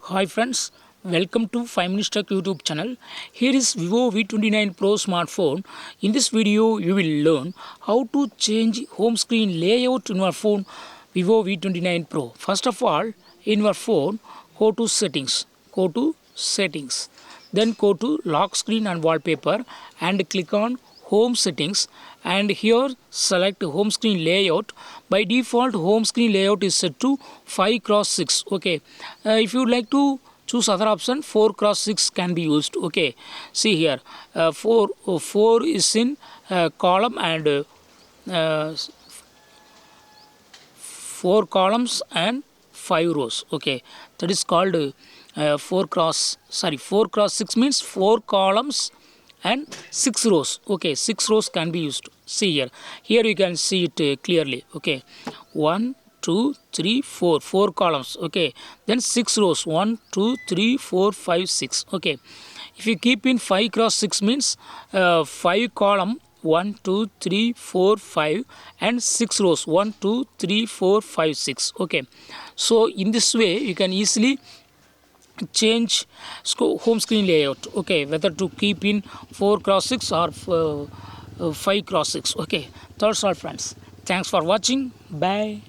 Hi friends, welcome to 5 Minutes Tech YouTube channel. Here is Vivo V29 Pro smartphone. In this video, you will learn how to change home screen layout in your phone Vivo V29 Pro. First of all, in your phone, go to settings. Then go to lock screen and wallpaper and click on home settings, and here select home screen layout. By default home screen layout is set to 5x6. Okay, if you like to choose other option, 4x6 can be used. Okay, see here, 4 is in column and 4 columns and 5 rows. Okay, that is called 4x6 means 4 columns and 6 rows. Okay, 6 rows can be used. See here you can see it clearly. Okay, 1 2 3 4 4 columns. Okay, then 6 rows, 1 2 3 4 5 6. Okay, if you keep in 5x6 means 5 column, 1 2 3 4 5 and 6 rows, 1 2 3 4 5 6. Okay, so in this way you can easily change home screen layout. Okay, whether to keep in 4x6 or 5x6. Okay, that's all friends. Thanks for watching. Bye.